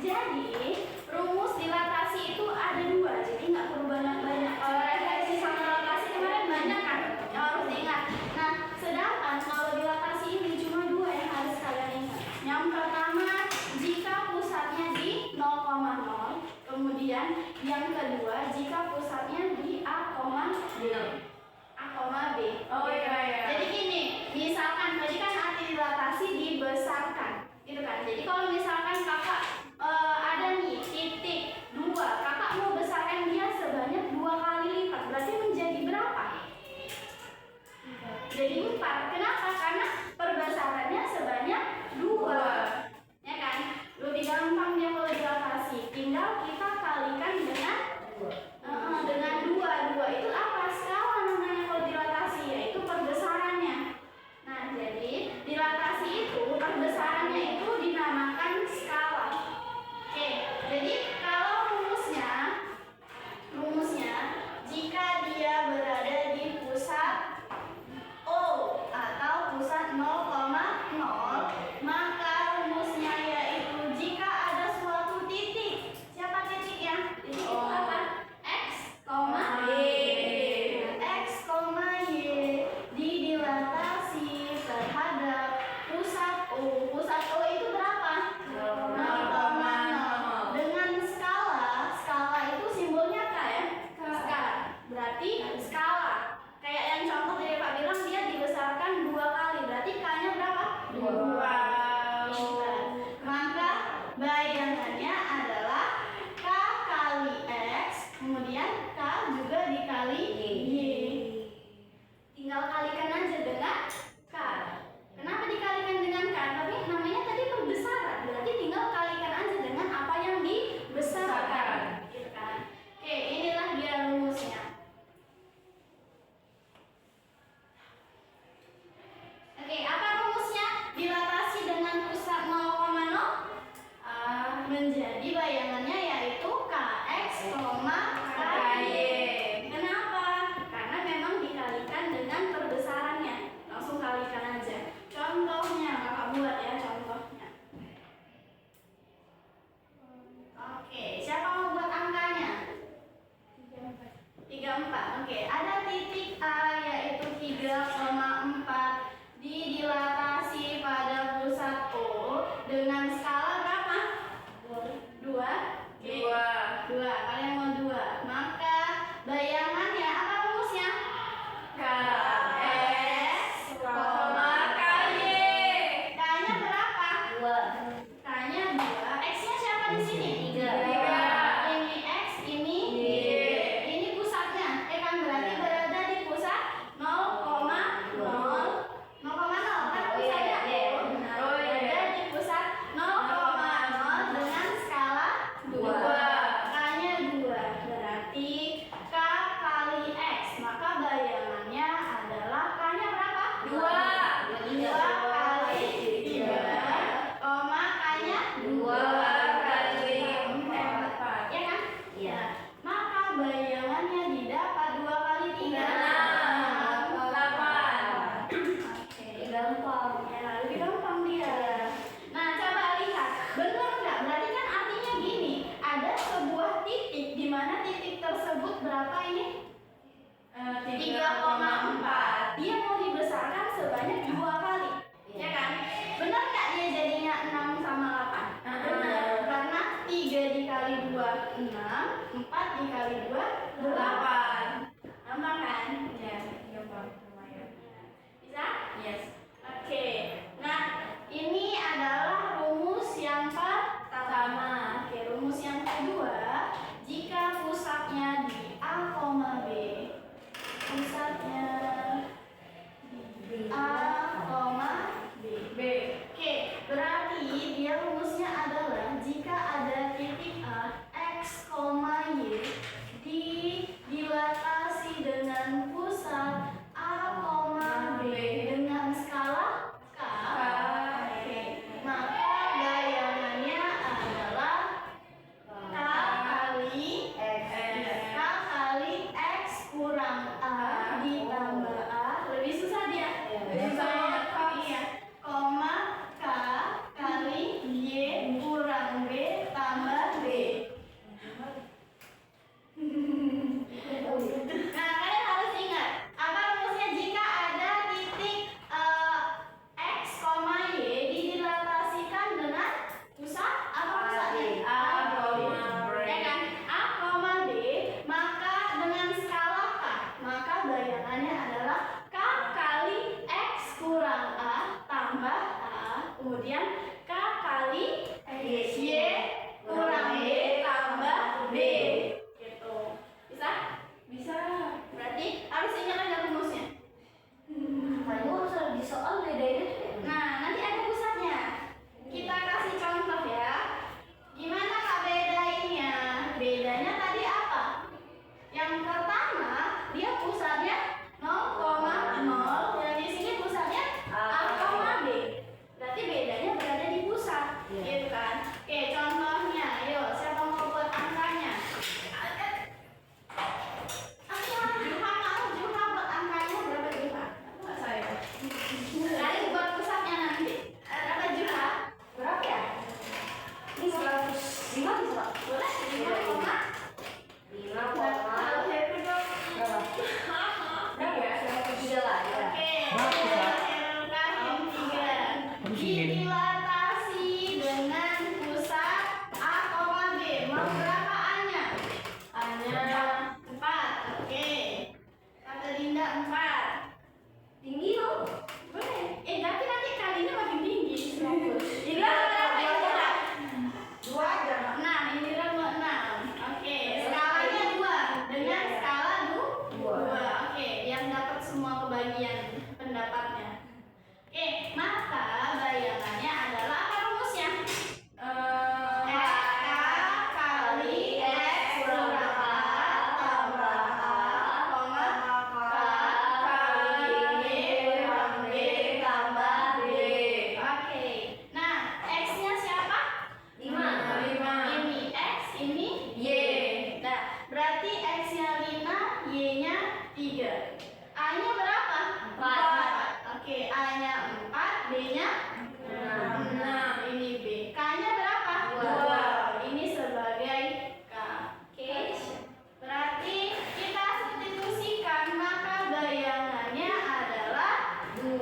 Jadi rumus dilatasi itu ada dua, jadi nggak perlu banyak-banyak. Kalau referensi sama dilatasi kemarin banyak kan, yang harus diingat. Nah, sedangkan kalau dilatasi ini cuma dua yang harus kalian ingat. Yang pertama, jika pusatnya di 0,0, kemudian yang kedua, jika pusatnya di A, B. Oh iya. Jadi gini, misalkan tadi kan arti dilatasi dibesarkan, gitu kan. Jadi kalau misalkan kakak ada nih titik 2, kakak mau besarkan dia sebanyak 2 kali lipat, berarti menjadi berapa? Jadi 4. Kenapa? Karena perbesarannya sebanyak 2. Ya kan? Lebih gampang dia kalau dilatasi. Tinggal kita kalikan dengan 2. 2 itu apa? Skala namanya kalau dilatasi, yaitu perbesarannya. Nah, jadi dilatasi itu perbesarannya itu dinamakan skala. Oke, jadi kalau rumusnya jika dia berada di pusat O atau pusat 0,0, maka rumusnya yaitu jika ada suatu titik. Siapa titiknya? Titik itu apa? X, Y. X, Y dilatasi terhadap pusat O. Pusat O itu berapa? 0,0. Dengan skala itu simbolnya K ya? Skala. Berarti skala. Kayak yang contoh dari Pak bilang dia dibesarkan 2 kali. Berarti K-nya berapa? 2. Maka bayangannya adalah K kali X, kemudian K juga dikali Y. Tinggal kalikan aja dengan K. Kenapa dikalikan dengan K? Tapi namanya tadi perbesaran. Berarti tinggal kalikan aja dengan apa yang dibesarkan. Gitu kan? Oke, inilah dia rumusnya. Oke, apa rumusnya? Dilatasi dengan pusat 0,0 menjadi bayangannya yaitu Kx, Ky. Kenapa? Karena memang dikalikan dengan perbesarannya. Langsung kalikan aja. Contohnya, kakak buat ya contohnya. Oke, siapa mau buat angkanya? 34. Oke, ada titik A yaitu 3,4 dilatasi pada pusat O dengan skala berapa? 2. 2. Kalian mau 2. Maka bayangannya apa rumusnya? Kx, Ky. K-nya berapa? 2. K-nya 2. X-nya siapa di sini? 3. Ini X, ini Y. Ini pusatnya. Kan berarti berada di pusat 0,0. 0,0 kan pusatnya O. Berada di pusat 0,0 dengan skala 2. K-nya 2. Berarti K kali X. Maka bayangannya adalah K-nya berapa? 2 kali 3, K-nya 2 kali 4. Ya kan? Iya. Maka bayangannya didapat 2 kali 3. 8. Oke, gampang. Ya, lebih gampang dia. Nah, coba lihat. Benar nggak? Berarti kan artinya gini. Ada sebuah titik di mana titik tersebut berapa ini? 3,4. Dia mau dibesarkan sebanyak 2 kali. Ya kan? Benar nggak dia jadinya 6 sama 8? Benar. Karena 3 dikali 2 6, 4 dikali 2 8. Gampang kan? Ya, gampang lumayan. Bisa? Yes. Oke. Nah, ini adalah rumus yang pertama. Oke, rumus yang kedua, jika pusatnya di A, B. Pusatnya di A, B. Oke, berarti dia rumusnya adalah jika ada titik A, X, Y K kali Y kurang B tambah B. Gitu. Bisa? Bisa. Berarti harus ingat ada rumusnya. Kamu harus di soal bedainnya tuh ya. Nah, nanti ada pusatnya. Kita kasih contoh ya. Gimana Kak bedainnya? Bedanya tadi apa? Yang pertama, dia pusatnya 0,0 dan di sini pusatnya A, B. Berarti bedanya berada di pusat, Iya. gitu kan? Oke, contohnya, yuk siapa mau buat angkanya? Juha buat angkanya berapa Juha? Enggak saya. Kalian buat pusatnya nanti. Berapa Juha? Berapa ya? Ini 105 bisa Pak? Boleh? 5,5. 5 koma berapa? Berapa ya? 103 lah ya. Oke, Berapa, Kak? silakan yang tiga. Didilatasi dengan pusat A, B. Mau berapa A-nya? A-nya 4. Oke. Kata Dinda 4. Tinggi loh. Boleh. Tapi nanti kalinya makin tinggi. Ini Iya, berapa Indra? 2 aja. 6. Indra mau 6. Oke. Skalanya 2. Dengan skala 2. Oke. Yang dapat semua kebagian pendapatnya. Oke. Maka bayangannya adalah apa rumusnya? K kali X kurang A tambah A, koma K kali B kurang B tambah B. Oke. Nah, X-nya siapa? 5. Ini X, ini Y. Nah, berarti X-nya 5, Y-nya 3. A-nya berapa? 4. Oke, A-nya 4, B-nya 6. Ini B. K-nya berapa? 2. Ini sebagai K. Oke. Berarti kita substitusikan, maka bayangannya adalah 2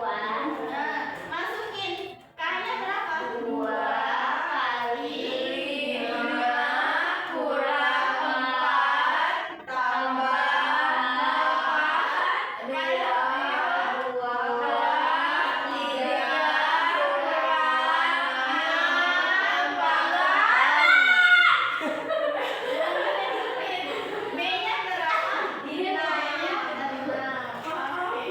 nah, masukin K-nya berapa? 2 kali 5 kurang 4 tambah 8 2 B-nya berapa? B-nya 6. Oke.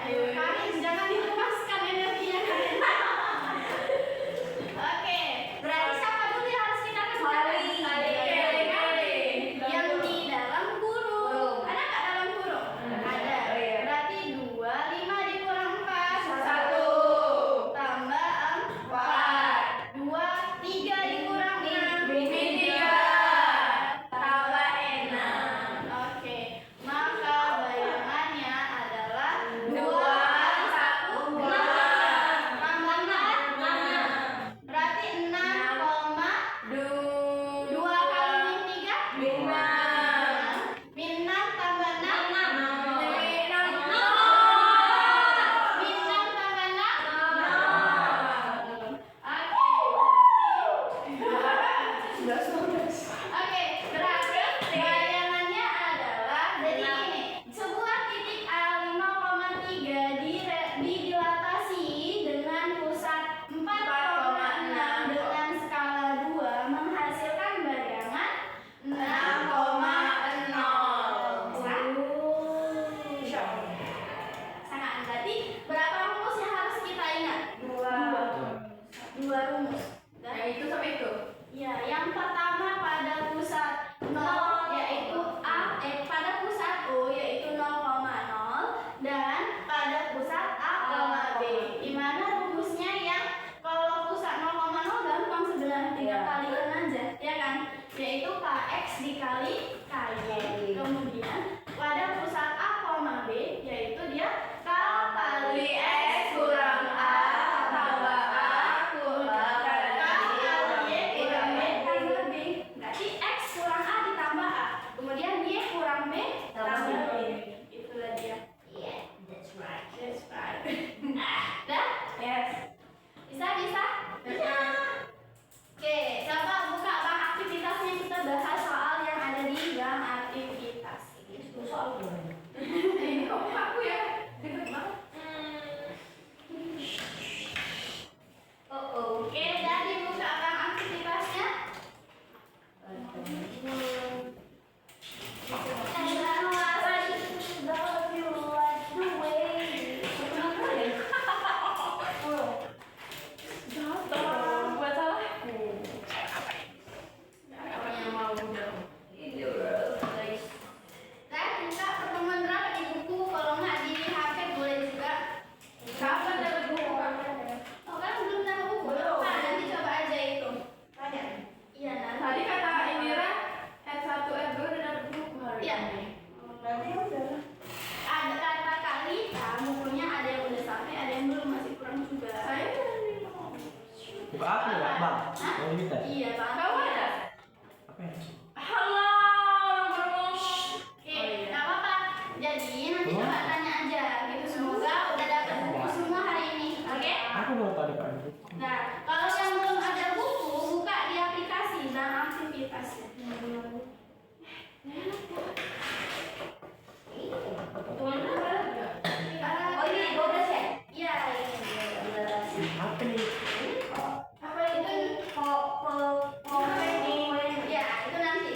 Ayo kalian jangan dilepaskan energinya kalian. Oke, berarti siapa dulu yang harus kita kerjakan? Yang di dalam kurung. Ada nggak dalam kurung? Ada. Berarti 2, 5 dikurang 4. 1 Tambah 4. 2, 3 dikurang 6. 3 tambah 6 Oke, maka bayangannya adalah 2 2 kali 1 1 tambah 4. Berarti 6, 2 kali min 3 min 6 tambah 6 min 6 tambah 6. Oke, berarti bayangannya adalah jadi gini, sebuah titik A 5,3 didilatasi dengan pusat 4,6 dengan skala 2 menghasilkan bayangan 6,0. Bisa? Sangat. Berarti berapa rumus yang harus kita ingat? 2 rumus. Dan Yang itu sama itu. ya, yang pertama pada pusat 0 yaitu pada pusat O yaitu 0,0 dan pada pusat A, B. Di mana rumusnya yang kalau pusat 0,0 gampang sebenarnya tinggal kalikan aja, ya kan? Yaitu KX dikali KY. Kemudian pada pusat A, B yaitu dia K kali X kurang A tambah A kurang K kali Y kurang B tambah B. Berarti X kurang A ditambah A. Kemudian Y kurang B tambah B. Itulah dia. Yeah, that's right. That's right. Dah? Yes. Bisa? Bisa? Oke, coba buka bank aktivitasnya, kita bahas soal yang ada di bank aktivitas. Buka aku ya, Bang. Hah? Mau minta? Iya, Bang. Kamu ada? Apa ya? Halo, nomor Oke, nggak apa-apa. Jadi nanti coba tanya aja gitu. Semoga udah dapat buku semua hari ini. Oke? Aku baru tahu Pak. Nah, kalau yang belum ada buku, buka di aplikasi dan aktivitas. Oh ini 12 ya? Iya, ini. Apa nih? Apa itu? Ya, itu nanti.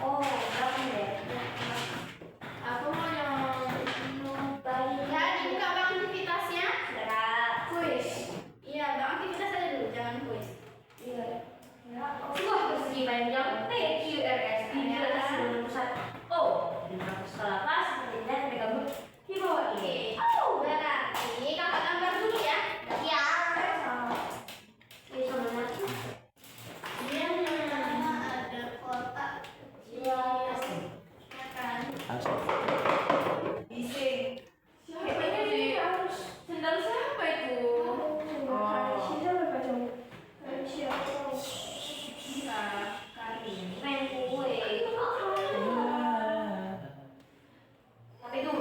Oh, berapa ya? Aku mau yang Ya, dibuka bang aktivitasnya. Kuis. Iya, bang aktivitas aja dulu, jangan kuis. Iya. Wah, persegi panjang TQRS 391. Oh, skala pas seperti dan bergabung di bawah ini. Oh, berarti kakak gambar dulu ya. Ya, sama. Ini sama mati. Dia ada kotak kecil, ya kan? Asal. bising. Siapa ini? Sendal siapa itu? Main kue. Tapi itu,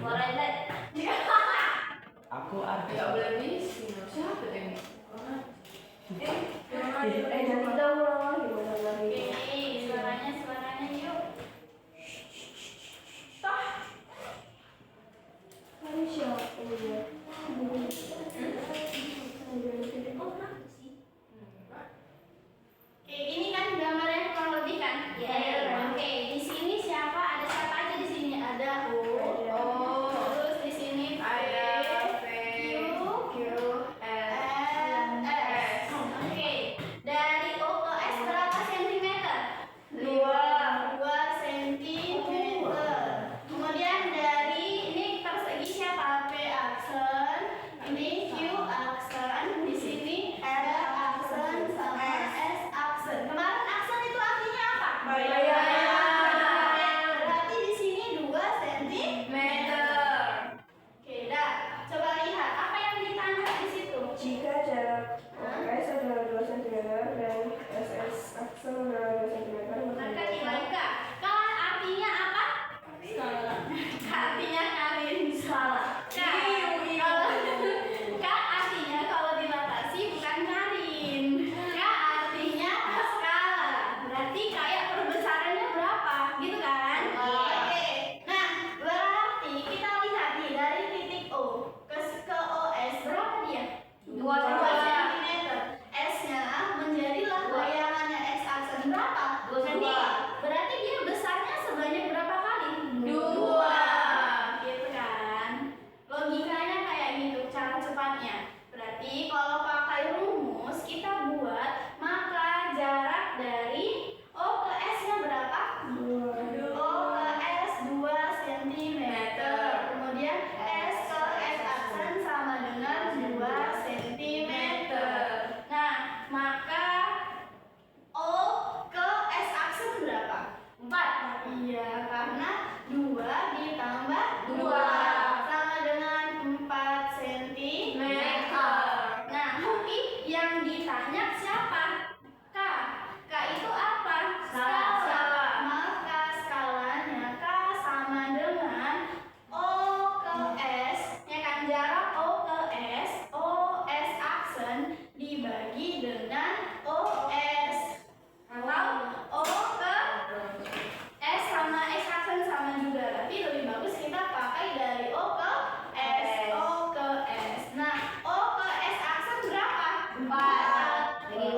suara jelek. Aku artis. Gak boleh bising. Siapa ini? Jangan jauh lah, gimana lagi? Oke, suaranya yuk. Oke, ini kan gambarnya kurang lebih kan? Iya. Oke, di sini siapa? Ada siapa aja di sini? Ada O. Oh, Terus di sini ada P, P, Q, Q, S, S. Oke, dari O ke S berapa sentimeter? 2. 2 sentimeter. Kemudian dari ini persegi siapa? P aksen, ini Q aksen, di sini R aksen sama S aksen. Kemarin aksen itu artinya apa? Berarti di sini 2 sentimeter. Oke, dah. Coba lihat apa yang ditanya di situ. Jika jarak OS adalah 2 cm dan SS aksen adalah 2 cm, Maka Imaika, kan artinya apa? Artinya karin salah. Kan artinya kalau dibatasi bukan karin. Kan artinya skala. Berarti kayak perbesarannya berapa, gitu kan? Oke. Nah, berarti kita lihat nih dari titik O ke OS berapa dia? 2 cm. S-nya menjadilah bayangannya X aksen berapa? 2 cm. Berarti dia besarnya sebanyak berapa kali? 2. Gitu kan? Logikanya kayak gitu, cara cepatnya. Berarti kalau pakai rumus kita buat, maka jarak dari O ke S-nya berapa? O ke S 2 cm. Kemudian S ke S aksen sama dengan 2 cm. Nah, maka O ke S aksen berapa? 4. Iya, karena 2 ditambah 2 sama dengan 4 cm. Nah, tapi yang ditanya siapa? K. K itu apa? Skala. Maka skalanya K sama dengan O ke S, ya kan, jarak O ke S, OS aksen dibagi dengan OS. Atau O ke S sama S aksen sama juga, tapi lebih bagus kita pakai dari O ke S. O ke S. Nah, O ke S aksen berapa? 4.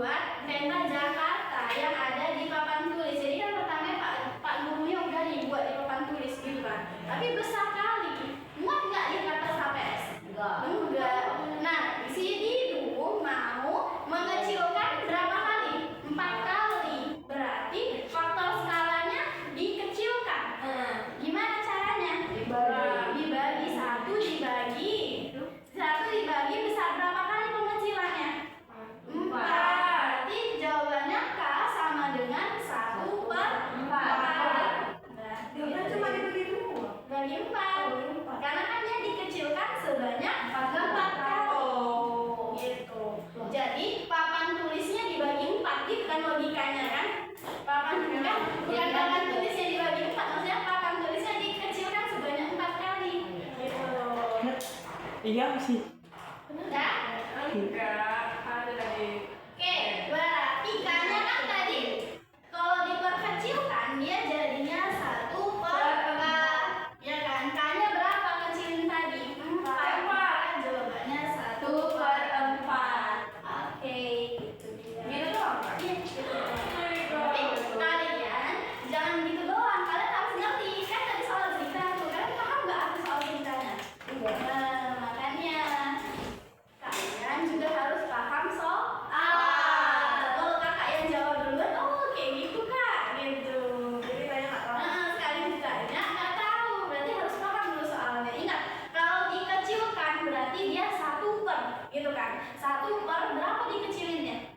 membuat peta Jakarta yang ada di papan tulis. Jadi kan pertama Pak gurunya udah dibuat di papan tulis gitu kan. Tapi besar kali. Muat nggak di kertas HPS? Enggak. Nah, di sini dulu mau mengecilkan berapa kali? 4 kali. Berarti faktor skalanya dikecilkan. Gimana caranya? Dibagi 1 dibagi besar berapa kali pengecilannya? 4. Berarti jawabannya K sama dengan 1/4. Dia cuma dibagi 2. Bagi 4. Karena kan dia dikecilkan sebanyak 4 kali. Gitu. Jadi papan tulisnya dibagi 4, gitu kan logikanya kan? Bukan papan tulisnya dibagi 4, maksudnya papan tulisnya dikecilkan sebanyak 4 kali. Gitu. Iya sih. Udah? Enggak, ada tadi. Oke, berarti K-nya kan tadi kalau diperkecilkan dia jadinya 1/4. Ya kan? K-nya berapa kecilin tadi? 4. Jawabannya 1/4. Oke, gitu dia. Gitu doang, Kak? Iya, gitu. Tapi kalian jangan gitu doang. Kalian harus ngerti. Kan tadi soal cerita tuh. Kalian paham nggak arti soal ceritanya? Nah, makanya kalian juga harus paham soal. Kalau kakak yang jawab duluan, oh kayak gitu kak, gitu. Jadi banyak nggak tahu. Nah, sekali ditanya nggak tahu, berarti harus paham dulu soalnya. Ingat, kalau dikecilkan berarti dia 1/4, gitu kan? 1/4 berapa dikecilinnya?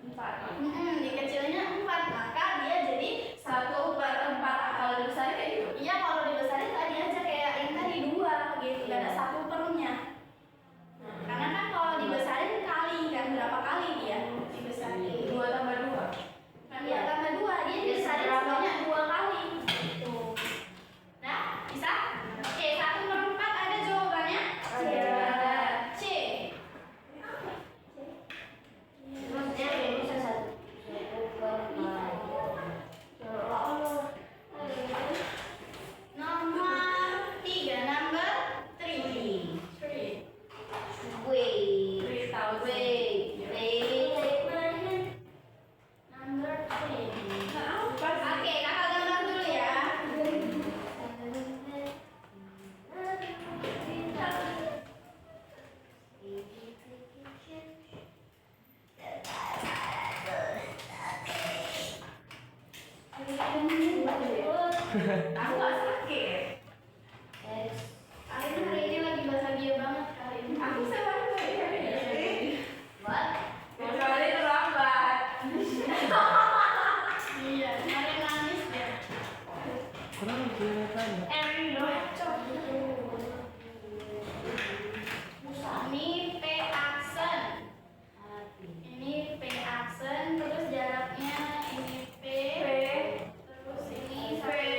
4. Dikecilinnya 4, maka dia jadi 1/4. Kalau dibesarin kayak gitu. Iya, kalau dibesarin tadi aja kayak yang tadi 2 gitu, gak ada 1/4-nya. Karena kan kalau dibesarin kali kan berapa kali dia dibesarin? 2 tambah 2. Kan 2 tambah 2, dia dibesarin sebanyak 2 kali. Gitu. Nah, bisa? Oke, 1/4 ada jawabannya? Ada. C. Maksudnya bisa 1/4. Nomor 3, number 3. 3. Wait. 3,000. Wait. Take my hand. Number 3. Apa sih? Oke, kakak gambar dulu ya. Aku gak sakit. Karin hari ini lagi bahagia banget Karin. Aku sehat hari ini. What? Kecuali terlambat. Iya, kemarin nangis dia. Kurang kelihatannya. Ini P aksen. Ini P aksen, terus jaraknya ini P. Terus ini sampai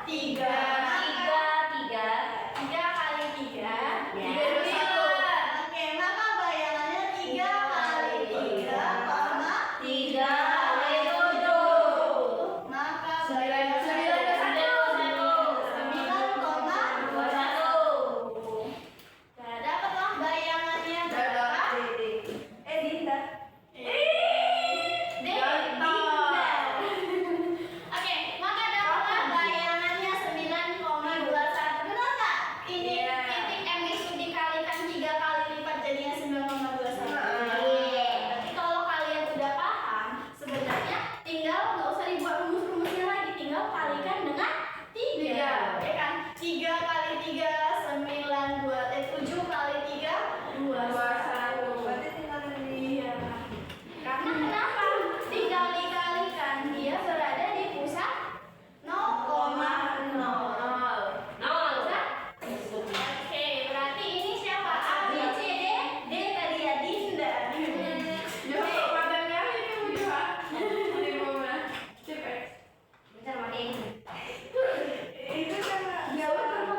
3. Tiga kali 3. Ya. 9. Oke, maka bayangannya 3 kali 3, 3 kali 7. maka 9 bayangannya 9,21. 21. Nah, dapatlah bayangannya berapa? Dinda. Dinda. Oke, maka dapatlah bayangannya 9,21. Benar nggak? Ini Iya. titik M itu dikalikan 3 kali lipat jadinya 9,21. Tapi kalau kalian udah paham, sebenarnya tinggal nggak usah dibuat rumus-rumusnya lagi, tinggal kalikan dengan 3. Ya kan? 3 kali 3 7 kali 3 21. Berarti tinggal ini. Iya. Karena kenapa? Tinggal dikalikan, dia berada di pusat 0,00. Bisa? Oke, berarti ini siapa? A, B, C, D. D tadi ya Dinda. Jawab padanya ini udah. Ini mama. Cepet. Bentar matiin. Itu karena jawab ada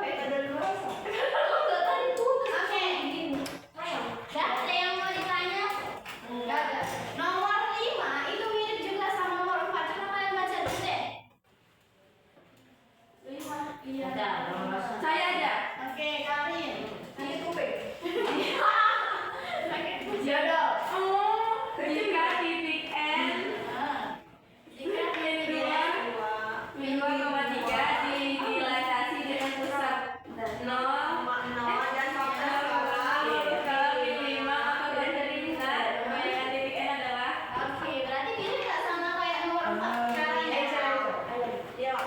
dua. Oke. Gak ada yang mau ditanya? Gak ada. Nomor 5 itu mirip juga sama nomor 4. Coba kalian baca dulu deh. 5. Iya. Ada, nomor satu. Saya ada. Oke, Karin. Ini kuping. Oke, jodoh. Jika titik N Jika min 2 min 2,3 didilatasi dengan pusat 0 dan faktor kalau min 5 maka garis dari pusat bayangan titik N adalah Oke, berarti mirip nggak sama kayak nomor 4 sekarang ya?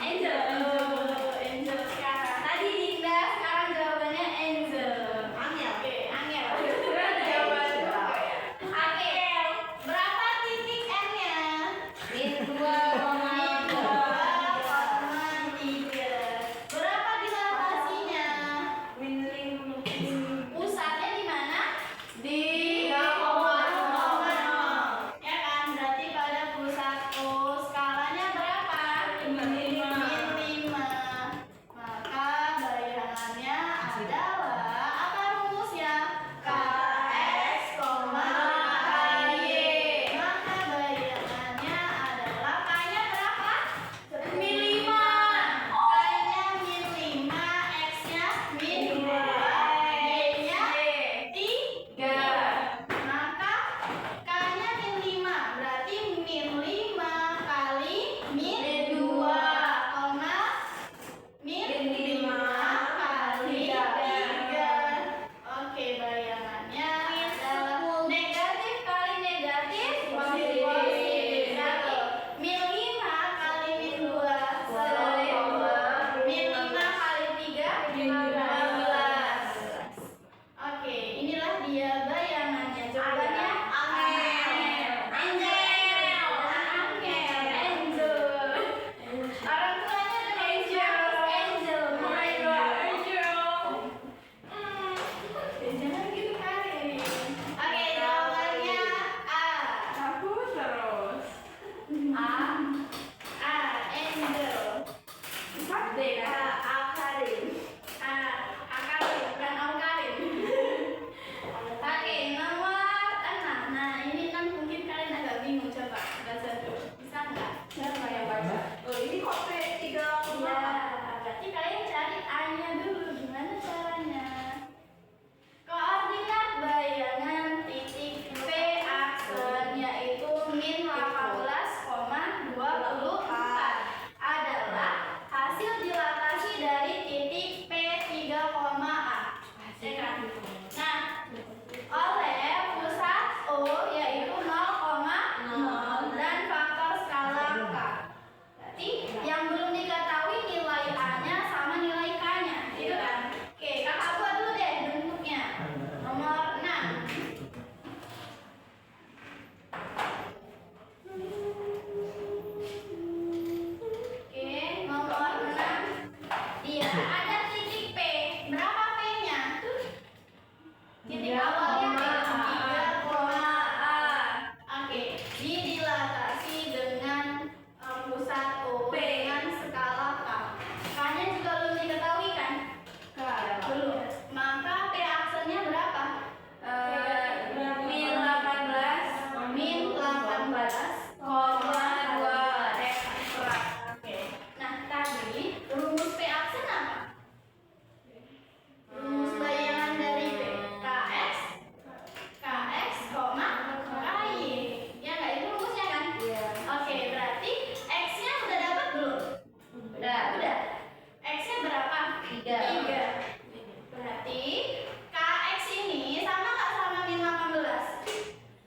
Angel. Angel sekarang. Tadi Dinda, sekarang jawabannya Angel. Oke, Angel. jawaban Oke, berapa titik N-nya? Min 2,3. 2,3. Berapa dilatasinya? min 5. Pusatnya di mana? di 3,0. Ya kan, berarti pada pusat O skalanya berapa? Min 5. Maka bayangannya adalah apa rumusnya? KX, KY. Maka bayangannya adalah K-nya berapa? Min 5. K-nya min 5, X-nya min 2, Y-nya 3. Maka K-nya min 5, berarti min 5 kali min 2, min 5 kali 3. Oke, bayangannya adalah negatif kali negatif positif. Berarti min 5 kali min 2 12. Min 5 kali 3 15. Oke, inilah dia bayangannya. Jawabannya Angel. Angel. Orang tuanya ada Angel. Mulai doa. Jangan gitu kali. Oke, jawabannya A. aku terus A. Angel. D kan Akarin. Akarin, bukan Aukarin. Oke, nomor 6. Nah, ini 6 mungkin kalian agak bingung. Coba baca dulu. Bisa nggak? siapa yang baca Oh, ini kok P3, Iya, berarti kalian cari A-nya dulu. Gimana caranya? Koordinat bayangan titik P aksen yaitu min 18,24 adalah hasil dilatasi dari titik P3, A. Ya kan? Nah, oleh pusat O yaitu 0,0 dan faktor skala K. Berarti yang belum diketahui nilai A-nya sama nilai K-nya, gitu kan? Oke, kakak buat dulu deh bentuknya. Nomor 6. Oke, nomor 6. Dia ada titik P. Berapa P-nya? Titik awalnya P 3,A. Oke, didilatasi dengan pusat O dengan skala K. K-nya 3. Berarti KX ini sama nggak sama min 18?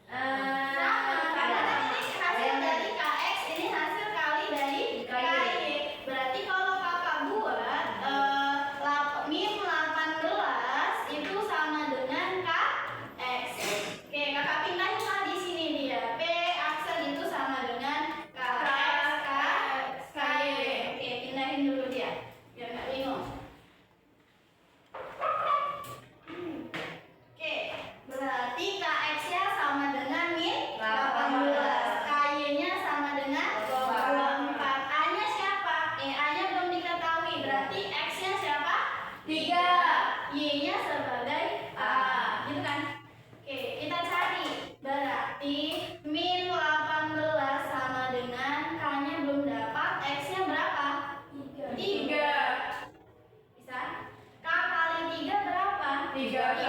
Sama, karena kan ini hasil dari KX, ini hasil kali dari KY. Berarti kalau kakak buat min 18 itu sama dengan KX. Oke, kakak pindahin lah di sini dia. P aksen itu sama dengan KX, KY. Oke, pindahin dulu dia, biar nggak bingung. Oke, berarti KX-nya sama dengan min 18. KY-nya sama dengan 24. A-nya siapa? A-nya belum diketahui. Berarti X-nya siapa? 3. Y-nya sebagai A. Gitu kan? Oke, kita cari. Berarti min 18 sama dengan K-nya belum dapat. X-nya berapa? 3. Bisa? K kali 3 berapa? 3K.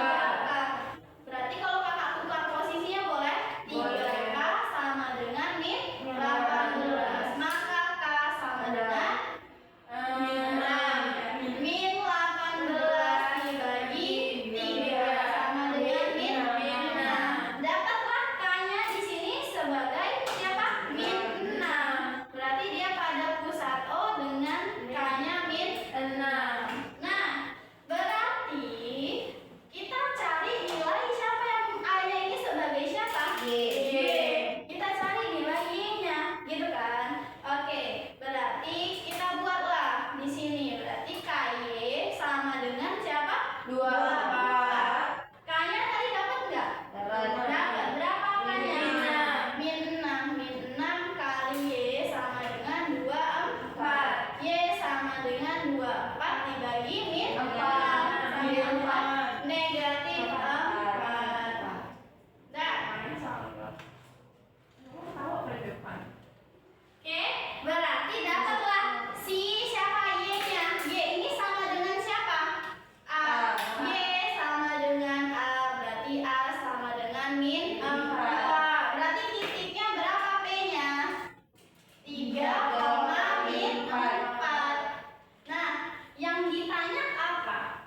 Berarti kalau kakak tukar posisinya boleh? 3K sama dengan min 18. Maka K sama dengan min 18 dibagi 3 sama dengan min 6. Dapatlah K-nya di sini sebagai siapa? Min 6. Berarti dia pada pusat O dengan K-nya min 6. Nah, berarti kita cari nilai siapa yang A-nya ini sebagai siapa? Y. Kita cari nilai Y-nya, gitu kan? Oke, berarti kita buatlah di sini. Berarti KY sama dengan siapa? 2. K-nya tadi dapat nggak? Dapat. Berapa K-nya? Min 6. Min 6 kali Y sama dengan 24. Y sama dengan 24 dibagi min 4. Sama dengan negatif 4. Dah. Oke, berarti dapatlah si siapa Y-nya. Y ini sama dengan siapa? A. Y sama dengan A. Berarti A sama dengan min 4. Berarti titiknya berapa P-nya? 3, min 4. Nah, yang ditanya apa?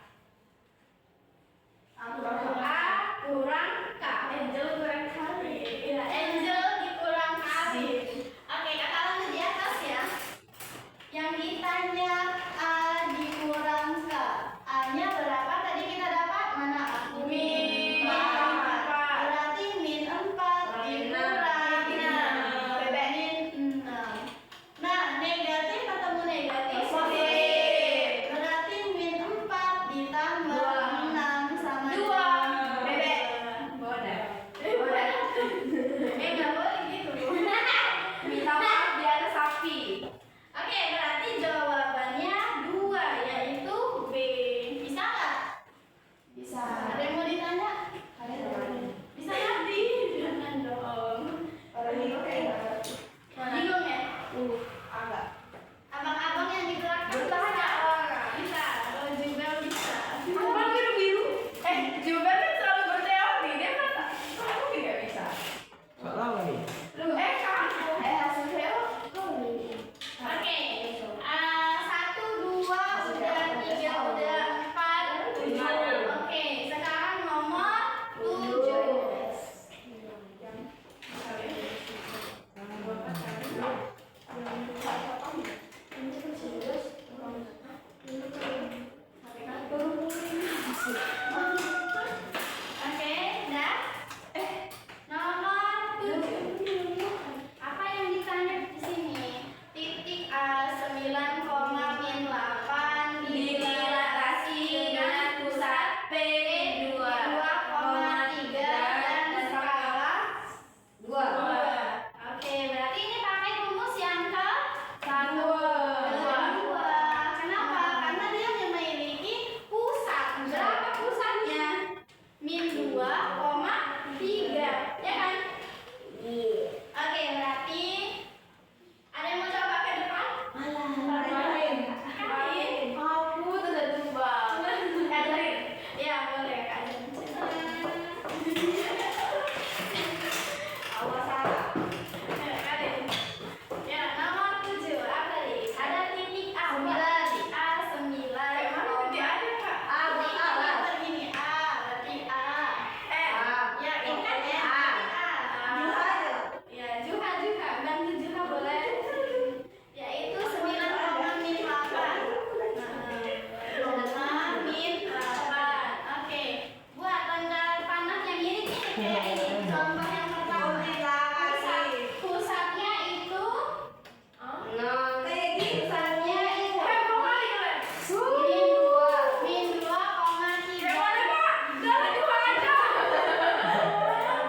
Min 2, koma 3. Yang mana, Pak? Jangan dua aja.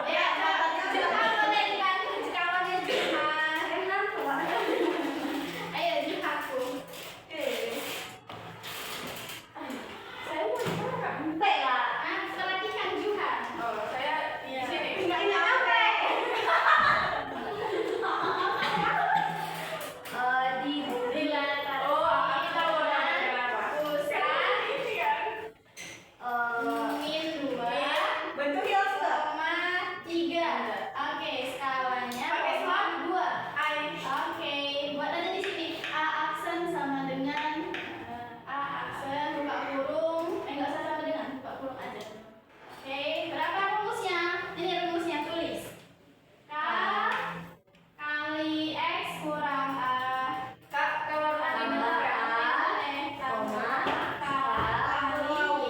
Ya, Juhan boleh dibantu kawannya Juhan. Ayo Juhanku. Saya mau di mana, Kak? Sampai lah. Perhatikan Juhan. Oh, saya di sini. Nggak nyampe. Di latar. Oh, aku tahu namanya apa. Pusat. Ini kan. Min 2, Bentuk hias nggak? koma 3. Oke, skalanya Pakai koma 2. I. Oke, buat aja di sini. A aksen sama dengan A aksen buka kurung. Nggak usah sama dengan buka kurung aja. Oke, berapa rumusnya? Ini rumusnya tulis. K kali X kurang A. Kak, kalau tadi benar ya? Koma, Kali Y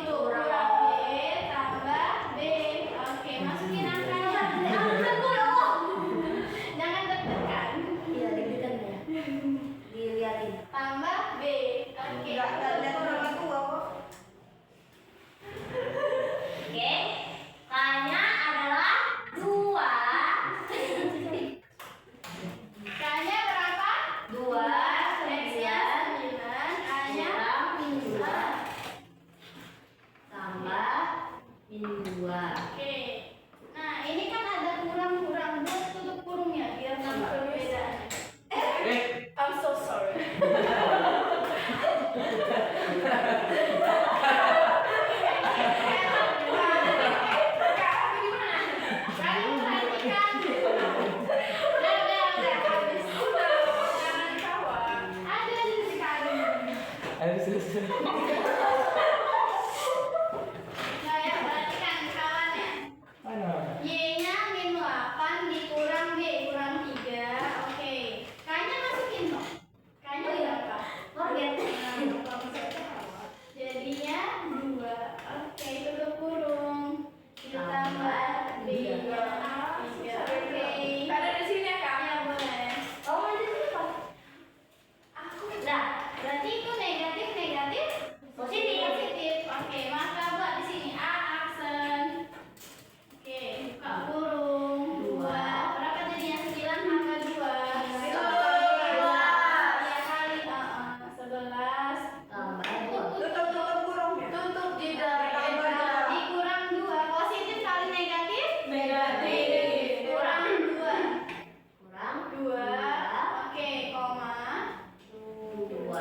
tutup kurang Y tambah B. Oke, masukin angkanya. Jangan deg-degan. Iya, deg-degan ya. Dilihatin. Tambah B. Oke. Nggak lihat orang tua kok. Oke. K-nya adalah 2. K-nya berapa? 2. X-nya 9, A-nya Tambah min 2. Oke. Nah, ini kan ada kurang-kurang buat tutup kurungnya biar nampak perbedaannya. I'm so sorry. Kalian perhatikan. Udah, habis. Jangan ketawa. Ada di sekali. Ayo selesai. Nah, ya perhatikan kawannya. Mana? Y-nya min 8 dikurang B kurang 3. Oke. K-nya masukin dong. K-nya berapa? Forget. Jadinya 2. Oke, tutup kurung. Ditambah B. 3. Oke. Ada di sini ya, Kak? Ya, boleh. Oh, ada siapa? Aku dah. Berarti itu negatif. Positif. Oke, maka buat di sini A aksen. Oke, buka kurung. 2. Berapa jadinya? 9 tambah 2. 3 kali 11. Tambah Tutup kurungnya. Tutup di dalam. Dikurang 2. Positif kali negatif? Negatif. Kurang 2. kurang 2. Oke, koma. 2. 2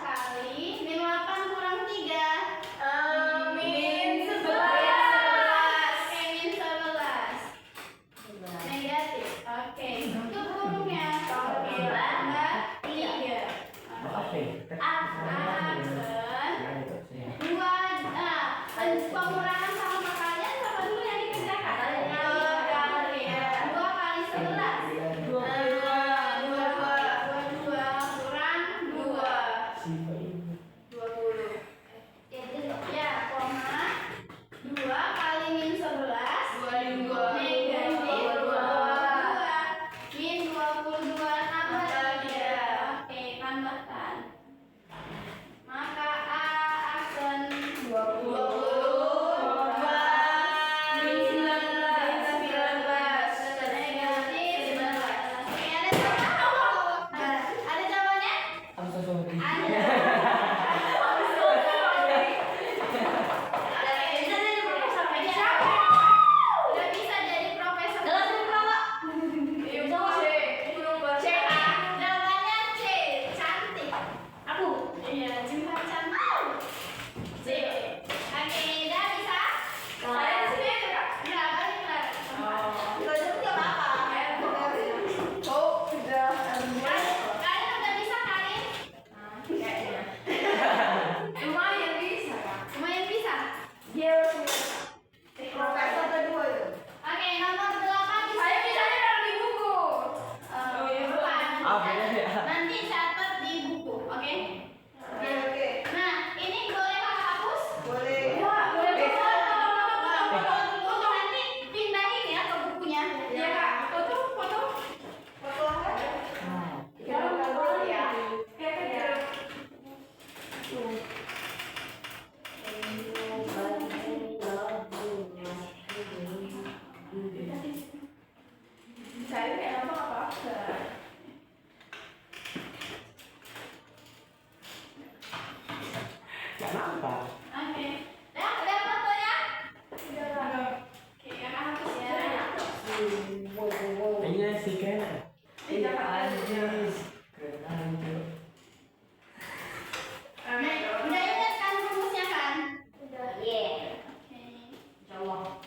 kali min 8 kurang 3. Min 11. Oke, min 11. Negatif. Oke, tutup kurungnya. Oke, tambah 3. Maaf ya. Aksen 2. Pengurangan sama perkalian sama dulu yang dikerjakan. 2 kali 11. 22 kurang 2. 20. Ya, koma 2 kali min 11 negatif 22 min 22 tambah 3. Oke, tambahkan. Maka A aksen 20 min 19 negatif 19. Oke, ada jawaban? Ada jawabannya? I'm so sorry. Ada. Udah bisa jadi profesor. Jawabannya C, cantik. Aku. Iya, Juhan cantik. C. Oke, udah bisa? Saya di sini aja, Kak. Enggak, balik lagi. Belajar nggak apa-apa. Oh, sudah. Kalian udah bisa kali? Lumayan bisa, Kak. Lumayan bisa. Dia profesor kedua itu. Oke, nomor 8 Saya bisanya taruh di buku. bukan. Apa ya? Nanti catat di buku, oke? Kenapa? Oke. Udah fotonya? Oke, kakak hapus ya. Iya sih keren. Iya anjir. Keren anjir. Udah ingat kan rumusnya kan? Udah. Iya. Oke. Insyaallah.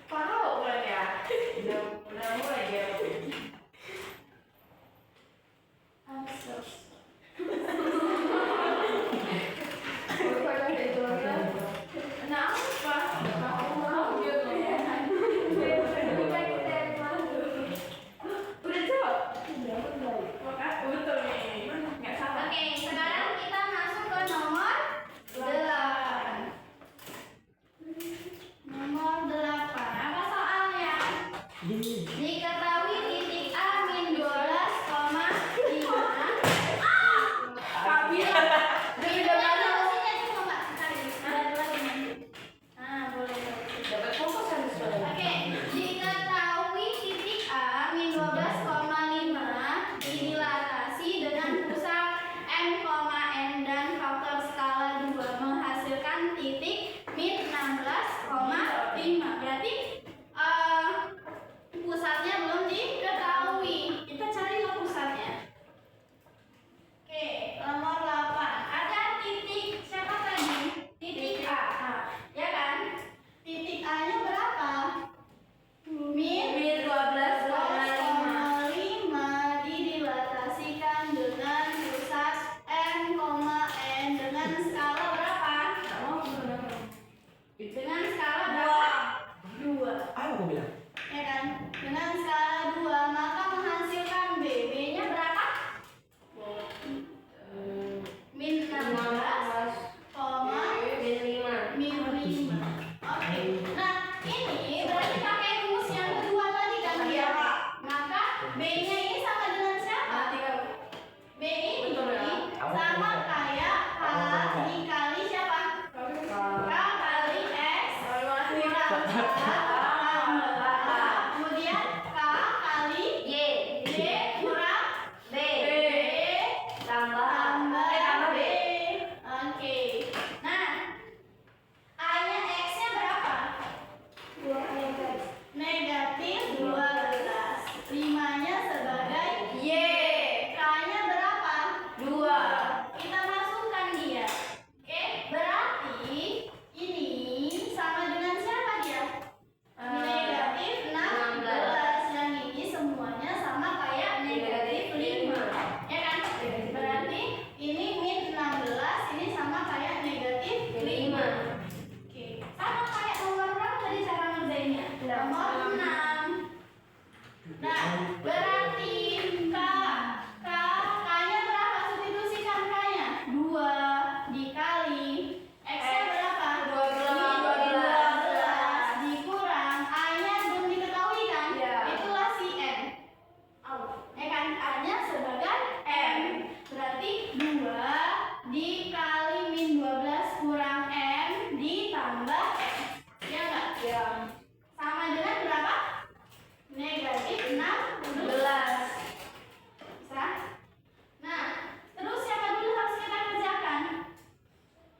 Tahu kan ya? Udah mulai ya. Kenapa? Tahu dia tuh. Udah jawab? Maka betul nih. Nggak salah. Oke, sekarang kita masuk ke nomor 8. Nomor 8. Apa soalnya? Diketahui titik A min 12,5. Tapi Beda solusinya cuma Mbak cari. Ada lagi nanti. Nah, boleh. Dapat fokus kan soalnya. Oke, diketahui titik A min 12,5 didilatasi dengan pusat M, N dan faktor skala 2 menghasilkan titik min 16,5. Berarti pusatnya belum diketahui. Kita cari ke pusatnya. Oke, nomor 8. Ada titik siapa tadi? Titik A. Ya kan? Titik A-nya berapa? Min 12,5 didilatasikan dengan pusat M, N dengan skala berapa? Dengan skala berapa? 2. Apa aku bilang? Ya kan? Dengan skala 2 maka menghasilkan B. B-nya berapa? Min 16, min 5. Oke. Nah, ini berarti pakai rumus yang kedua tadi kan ya? Maka B-nya ini sama dengan siapa? B ini sama kayak K dikali siapa? K kali X kurang K tambah K. Kemudian K kali Y. Y kurang B. B Tambah tambah B. Oke. Nah, A-nya X-nya berapa? Negatif 12. 5-nya sebagai Y. K-nya berapa? 2. Kita masukkan dia. Oke, berarti ini sama dengan siapa dia? Negatif 16. Yang ini semuanya sama kayak negatif 5. Ya kan? Berarti ini min 16, ini sama kayak negatif 5. Oke, sama kayak nomor berapa tadi cara ngerjainnya? Nomor 6. Nah, berarti K-nya berapa? Substitusikan K-nya 2 dikali X-nya berapa? 12 dikurang A-nya belum diketahui kan? Iya. Itulah si M. Ya kan? A-nya sebagai M. Berarti 2 dikali min 12 kurang M ditambah M. Ya enggak? Ya. Sama dengan berapa? Negatif 16. Bisa? Nah, terus siapa dulu harus kita kerjakan?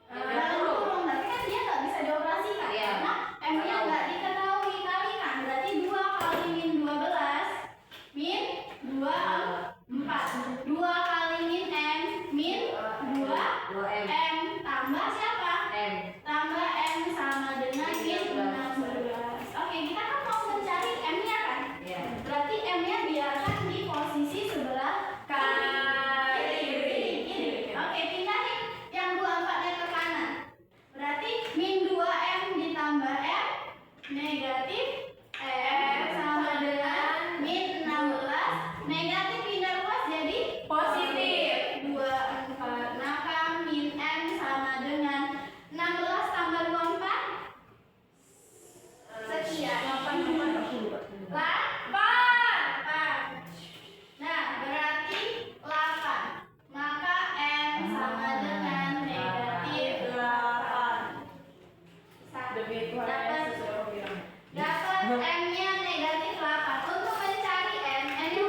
Dalam kurung. Tapi kan dia nggak bisa dioperasikan. Iya. Karena M-nya nggak diketahui kalikan. Berarti 2 kali min 12 min 4. 2 kali min M min 2 2M. M tambah siapa? M. Tambah M sama dengan min 16. Oke, kita kan mau mencari M-nya kan? Iya. Berarti M-nya biarkan di posisi sebelah kiri. Oke, pindahin yang 24-nya ke kanan. Berarti min 2M ditambah M negatif M sama dengan min 16. Negatif pindah luas jadi positif 24. Maka min M sama dengan 16 tambah 24 sekian. 8. Nah, berarti 8. Maka M sama dengan negatif 8. Demi Tuhan Yesus sudah bilang. Dapat M-nya negatif 8. Untuk mencari M, N-nya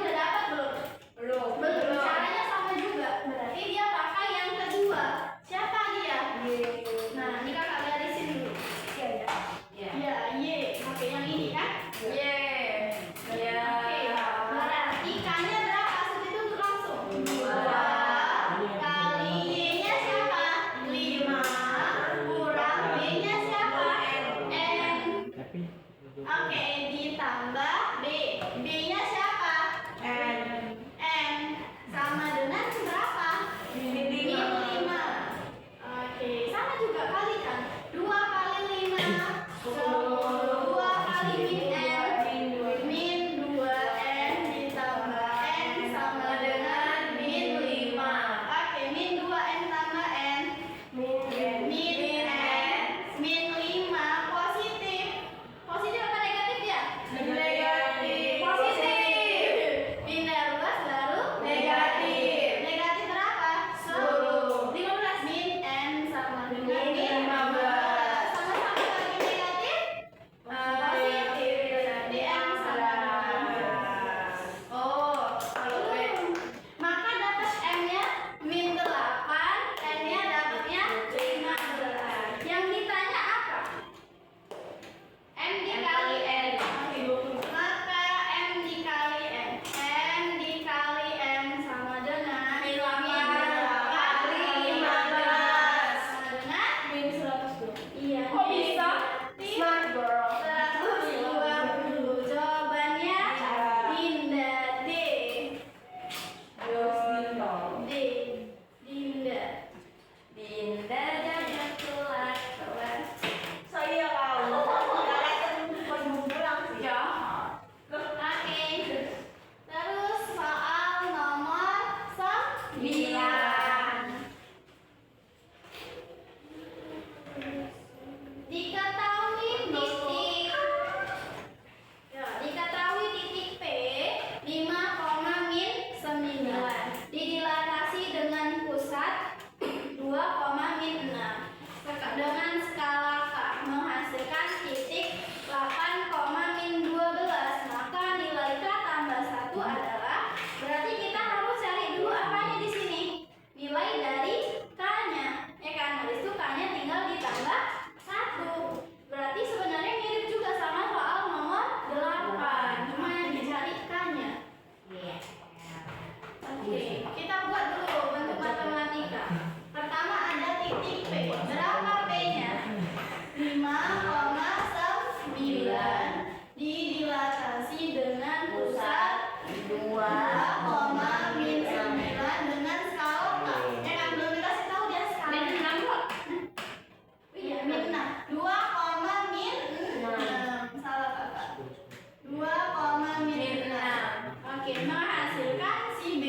Oke, menghasilkan si B.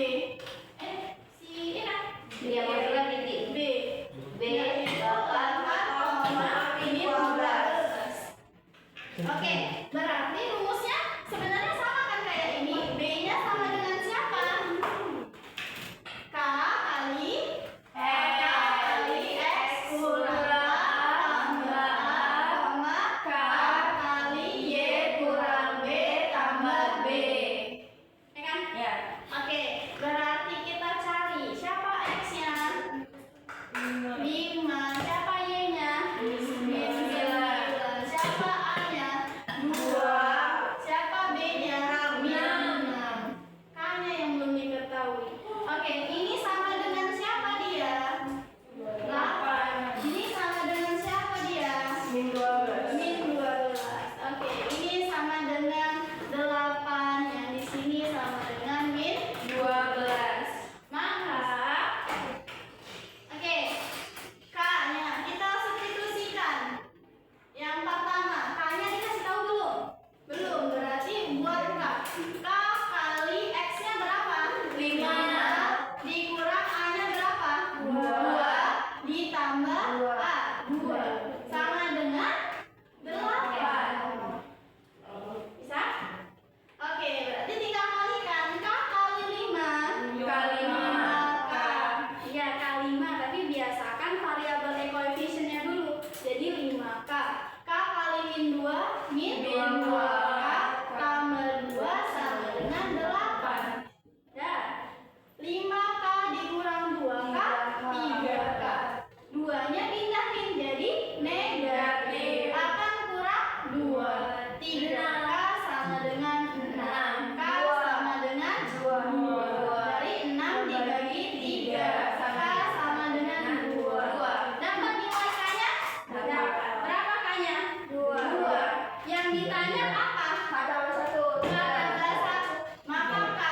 Si ini kan? Dia menghasilkan titik B. B Yaitu 8, ini 12. Oke, berarti rumusnya sebenarnya sama kan kayak ini. B-nya sama dengan siapa? K kali X kurang A tambah A, K kali Y kurang B tambah B. Ya kan? Ya. Oke, berarti kita cari siapa X-nya? 5. Siapa Y-nya? 9. Siapa A-nya? 2. Siapa B-nya? 6. K-nya yang belum diketahui. Oke, ini sama dengan siapa dia? 8. Ini sama dengan siapa dia? Min 12. Min 12. Oke, ini sama dengan 8. Yang di sini sama dengan min 12. Maka oke, K-nya kita substitusikan. Yang pertama, K-nya dikasih tahu belum? Belum, berarti buat K. K kali X-nya berapa? 5. Dikurang A-nya berapa? 2. Ditambah A, 2. Sama dengan 8. Bisa? Oke, berarti tinggal kalikan. K kali 5 Kali 5K. Iya, kali 5, tapi biasakan variabel koefisiennya dulu. Jadi 5K. K kali min 2, min 2K tambah 2 sama dengan 8. Dah. 5K dikurang 2K, 3K. 2-nya pindahin jadi negatif. Akan kurang 2. 3K sama dengan 6. K sama dengan 2. Dari 6 dibagi 3. K sama dengan 2. Dapat nilai K-nya? Berapa K-nya? 2. Yang ditanya apa? K tambah 1. Maka K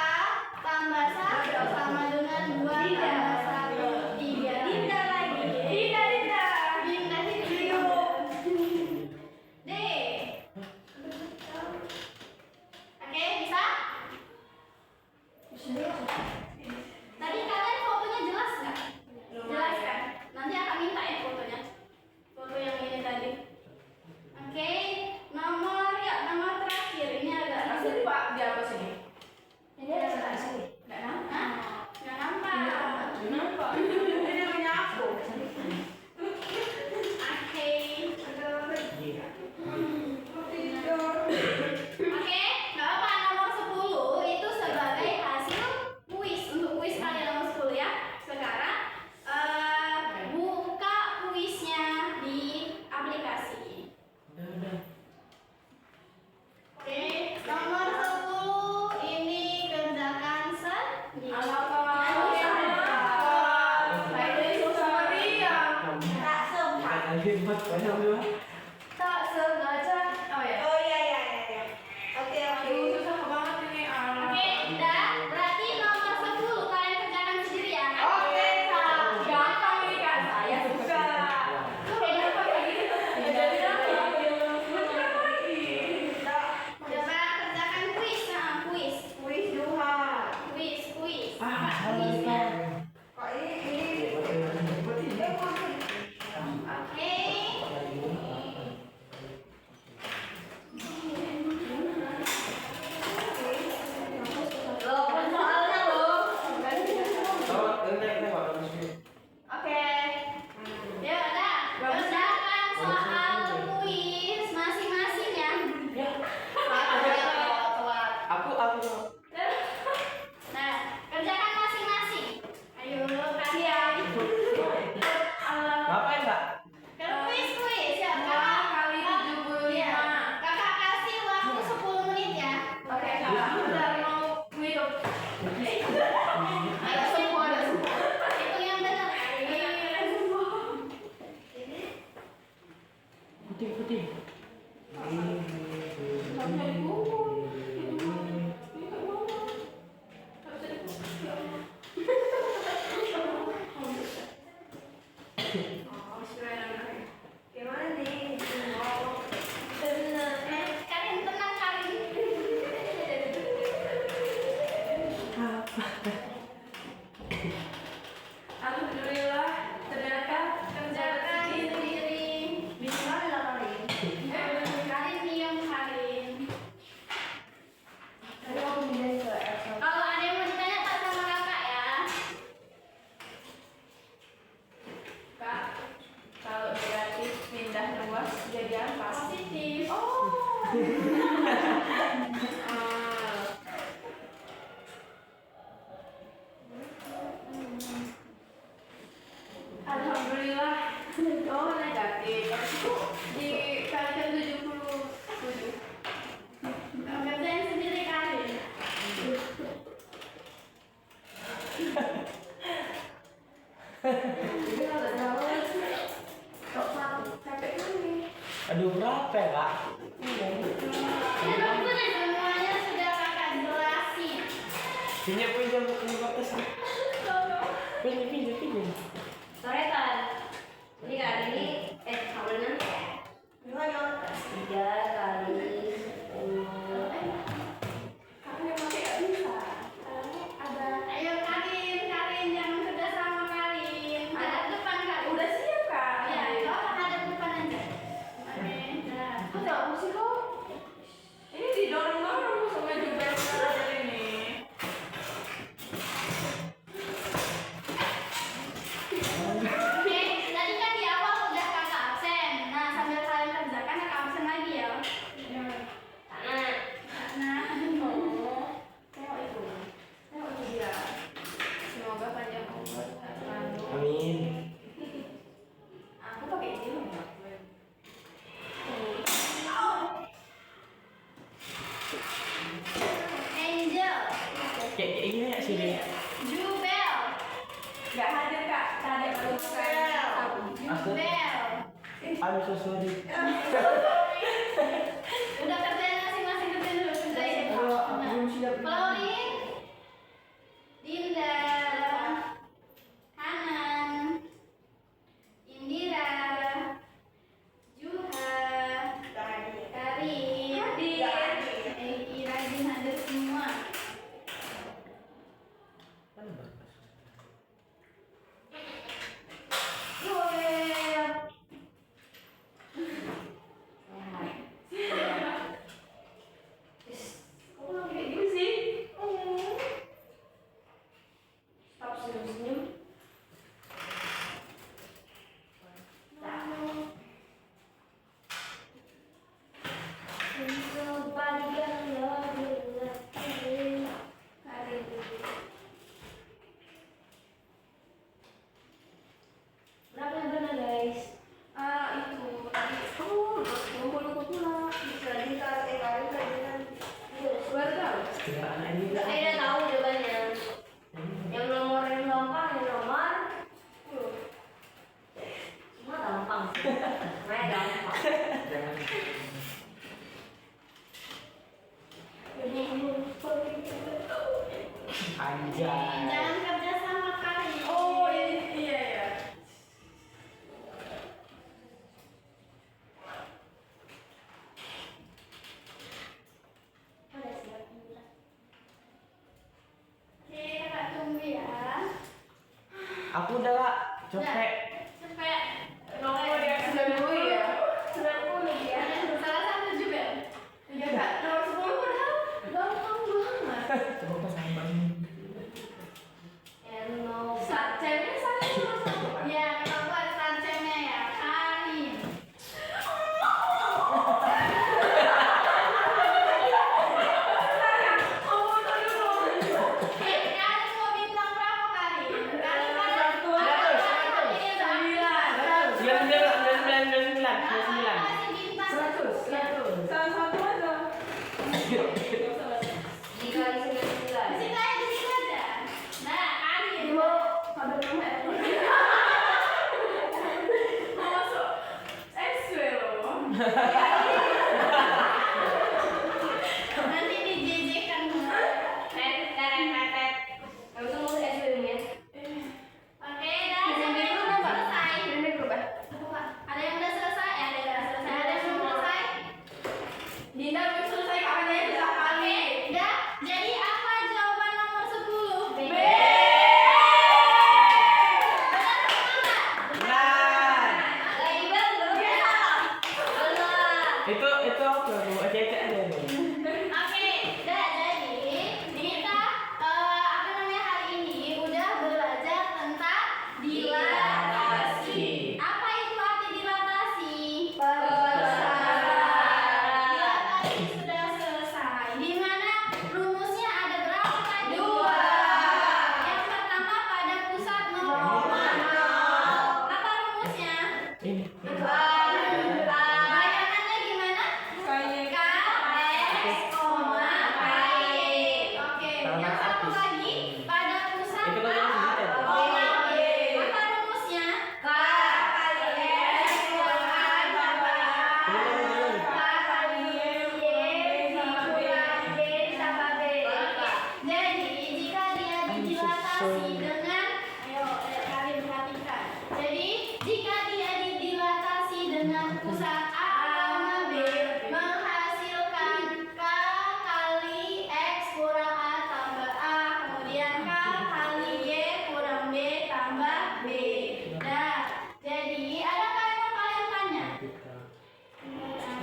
tambah 1 sama dengan 2 tambah 1. 3. Tidak lagi. Pindah itu. D. Oke, bisa? Tadi kalian fotonya jelas nggak? Jelas kan? Nanti akan minta ya fotonya. Foto yang ini tadi. Oke, nomor terakhir ini agak Masih Pak di apa sini? ini ada sini. Nggak nampak. Nggak nampak. Kenapa? Ini punya aku. Oke. Oke, nggak apa, nomor 10 itu sebagai hasil kuis. Untuk kuis kalian nomor 10 ya. Sekarang buka kuisnya di aplikasi. Oke, nomor 10 ini kerjakan sendiri. Tak sengaja. Oh ya. Oke. Aduh, susah banget ini. Oke, udah. Berarti nomor 10 kalian kerjakan sendiri ya. Oke, Kak. Gampang ini Kak. Saya suka. Oke, gampang lagi. Coba kerjakan kuis. Nah, kuis. Kuis Duha. Kuis. Ah, Apa kuisnya? Kok ini? Oke. Alhamdulillah ternyata kerja sendiri. Minimal 8 kali. Karinium Karin. Tadi aku pindahin ke Excel. Kalau ada yang mau ditanya tak sama kakak ya. Kak, kalau negatif pindah luas jadi apa? Positif. Oh. Alhamdulillah. Oh, negatif. Dikalikan 77. Kerjain sendiri Karin. Jadi kalau jauh top 1 sampai ini. Aduh, berapa ya, Kak? Ya ampun, semuanya sudah kakak jelasin. Pinjam kertas. Pinjam. Coretan. Jadi kali ini kawinan Gimana? 3 kali 10. Kamu yang pakai nggak bisa. Ada. Ayo Karin jangan kerja sama Karin. Hadap depan Karin. Udah siap kak? Ya, kau hadap depan aja. Oke, dah. Kok jauh sih kok? Ini didorong-dorong sama jubel belajar ini. Oke, tadi kan di awal udah kakak absen. Nah, sambil kalian kerjakan kakak absen lagi ya. Nah, Tengok itu dia. Semoga panjang umur. Amin. Aku pakai ini loh. Angel, Kayak gini ya sih, Dek. Jubel, Gak hadir kak. Tadi baru Jubel. I'm so sorry. Udah kerjain masing-masing kerjain dulu kerjain. Aduh, aku belum siap. Florin, Dinda, Hanan, Indira, Juha, Karin, Rajin hadir semua. Kok belum kayak gini sih? Stop senyum-senyum. Berapa yang benar guys? Itu tadi. Oh, lupa pula. Jadi Karin tadi kan Baru tahu. Tidak anak ini Saya udah tahu jawabannya. Yang nomor yang nomor. Semua gampang. Semuanya gampang. Jangan. Anjay. Jangan kerja sama Karin. Oh, iya ya. Udah siap. Oke, kakak tunggu ya. Aku udah, Kak. Capek. Cepet. Nomor yang 90 ya. 90 ya. Salah satu Jubel. Iya kak. Nomor 10 padahal gampang banget. Coba pas And no. Sarcenya sama sama. Ya, kakak buat sarjana ya. Karin. Karin mau bintang berapa Karin? Karin Satu. ini berapa? 9. Kasih bintang. 100. Salah satu aja. Dikali 99. Di situ aja. Nah, Karin. ada nama Eva. Mau masuk SW loh. Nanti dijejekan. Yang satu lagi pada pusat Itu kan A, yang digital. koma B. Apa rumusnya? K kali X kurang A tambah A. Ulang. K kali Y dikurang B tambah B. Jadi jika dia didilatasi dengan, ayo kalian perhatikan. Jadi jika dia didilatasi dengan pusat A, B menghasilkan K kali X kurang A tambah A, kemudian K kali Y kurang B tambah B. Nah, jadi adakah yang kalian tanya?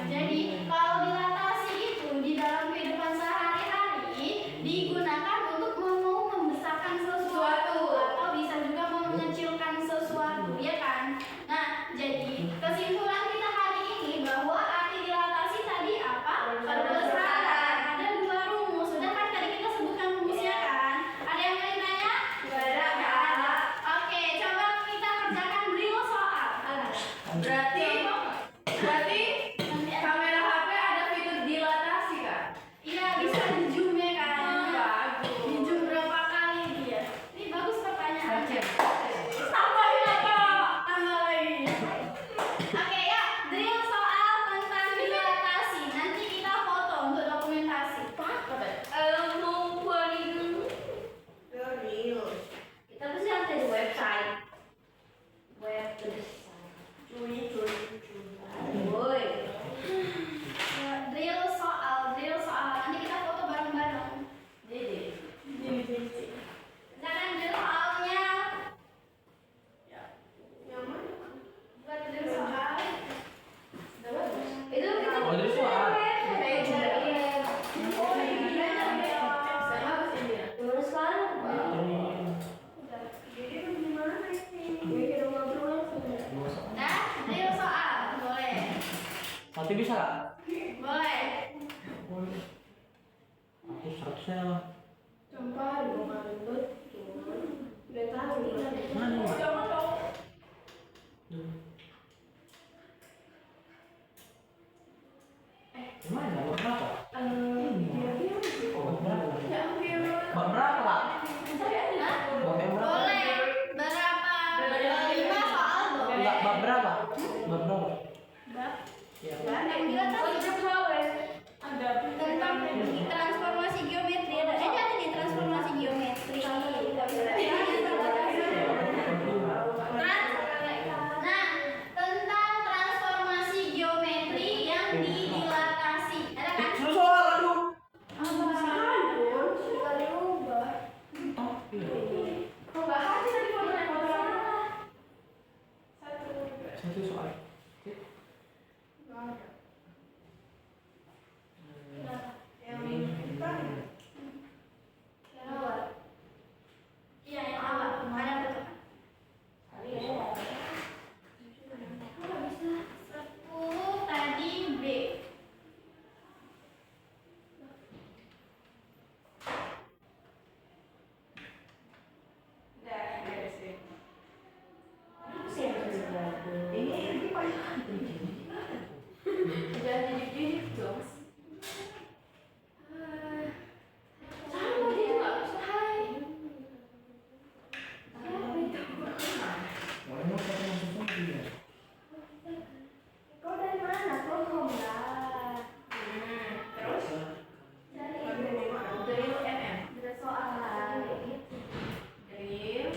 Jadi kalau dilatasi itu di dalam kehidupan sehari-hari digunakan untuk mau membesarkan sesuatu atau bisa juga mau mengecilkan sesuatu, ya kan? Nah, jadi kesimpulan kita hari ini bahwa arti dilatasi tadi apa? Perbesaran. Ada dua rumus. Sudah kan tadi kita sebutkan rumusnya kan? Ada yang lain tanya? Ada. Oke, coba kita kerjakan drill soal. Berarti kamera HP ada fitur dilatasi kan? Iya, bisa di zoom ya kan? Bagus. Di zoom berapa kali dia? Ini bagus pertanyaannya. Tambahin apa? Tambah lagi. Oke ya, drill soal tentang dilatasi. Nanti kita foto untuk dokumentasi. Mau buatin dulu. Kita pasti harus dari website. Web design. Woi. Drill soal. Nanti kita foto bareng-bareng. Misalkan drill soalnya. Buat drill soal. Itu kita Oh, dari soal. Gimana sekarang? Nah, drill soal. Boleh. Nanti bisa nggak? Boleh. Aku 100-nya mana? Gimana? Bab berapa? Oh, bab berapa? Bab berapa, Kak? Hah? Bab yang berapa? Boleh. Berapa? 5 soal boleh. Enggak, bab berapa? Bab berapa? Bab. Ya. Yang dilatasi tentang transformasi geometri ada. Ada nih transformasi geometri. Nah, tentang transformasi geometri yang didilatasi. Ada kan? Suruh soal, aduh. Satu soal. Iya, yang awal. Ada betul. 10 tadi B. Sama dia nggak bisa hai. Kau dari mana? Kau lah. Terus drill MM. Ada soal. Drill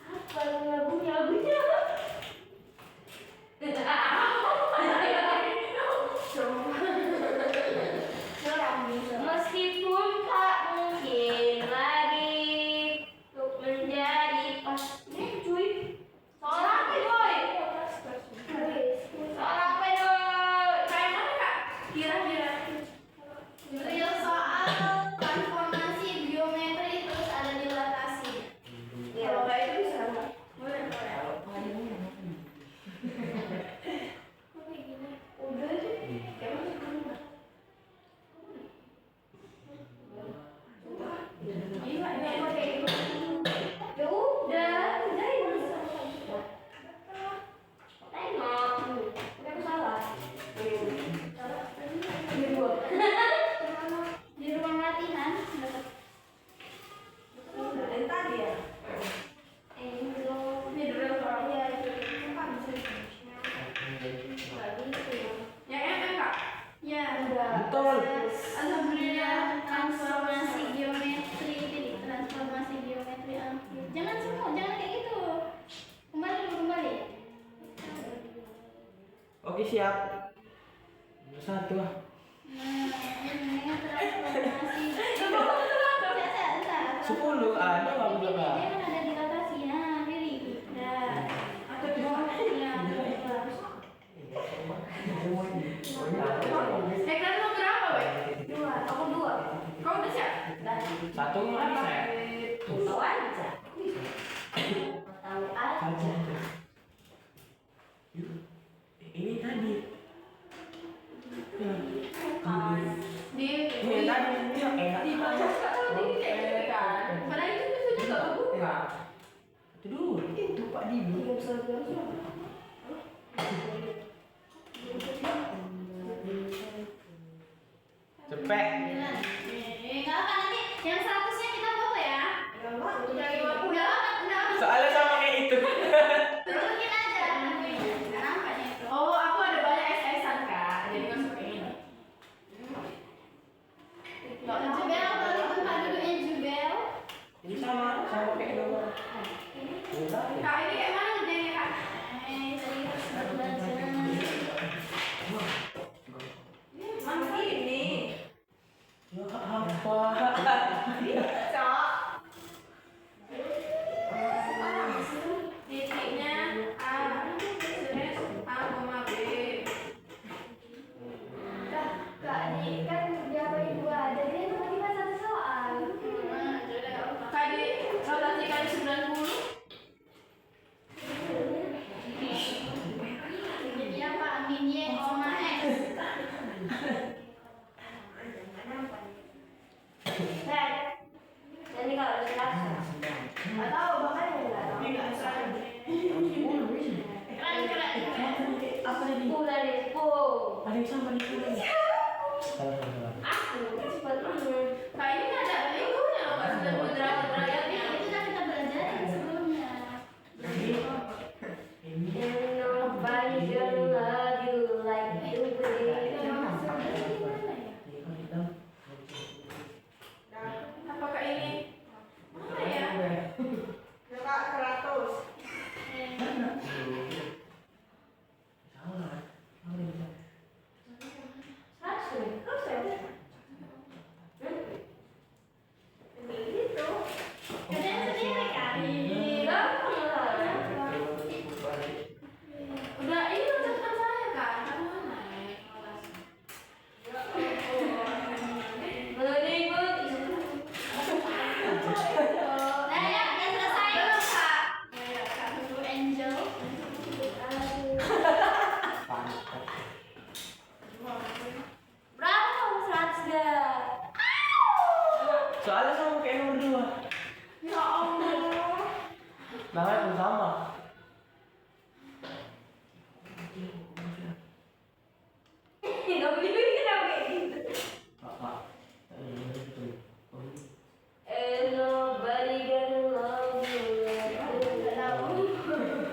Apa lagunya? Meskipun tak mungkin lagi untuk menjadi pas. Cuy. Soal apa, Boy? Soal apa, Boy? kayak mana Kak? Kira-kira Drill soal transformasi geometri terus ada dilatasi. kalau kayak itu bisa nggak? Boleh. Udah deh. Kayak mana? Gila ini emang kayak gitu. Ya udah ini bisa. Tengok. Udah salah. Betul. Alhamdulillah. Transformasi geometri. Pilih transformasi geometri ampir. Jangan semua, jangan kayak gitu. Kembali dulu, kembali. Oke, siap. Satu lah. Nah, ini transformasi. 10 ada nggak Pilih, berapa? dia kan ada di rotasinya. Pilih. Nah, atau di bawah. Ya, Kelas nomor berapa, Wei? 2. Aku 2. Kau udah siap? Satu nggak bisa ya? Tahu aja. Tahu aja. Ini tadi. Di Ini tadi ini yang enak. di baca kalau di kayak gitu kan. Padahal itu biasanya nggak kebuka. Itu dulu. Itu Pak Didi. Cepet. Enggak apa nanti yang 100-nya kita foto ya. Udah 50 udah lama. Soalnya sama kayak itu. Tunjukin aja. Nggak nampak nih. Oh, aku ada banyak SS-an Kak. Jadi masuk ke ini. Jubel, kalau tempat duduknya Jubel. Ini sama kayak nomor. Kak, ini kayak mana ngerjainnya Kak? Tadi harus belajar. Mana ini? Ya apa? Titiknya A, slash A, B. Kak, ini kan dia bagi 2. Jadi tiba-tiba satu soal. Kak, di rotasi kali 90. Jadi apa? Min Y, koma X. Jadi kalau harus rasa. Atau bahkan enggak tahu. Keren. Apa tadi? 10 dari 10. Ada yang sama di sini. Aku cepat banget. Kak, ini nggak ada itunya loh Kak, 90 derajatnya. Itu kan kita belajarin sebelumnya. And nobody gonna love you like you will. Apakah ini? Mana ya? Kerjain sendiri kali. Udah, ini udah catatan saya Kak. Kamu mana? Nah ya, udah selesai belum Kak? Ya, Kak dulu Angel. Berapa 100 gak? Soalnya sama kayak nomor 2. Ya Allah. Namanya pun sama. Nggak begitu kenapa kayak gitu? Apa? And nobody gonna love you like you will.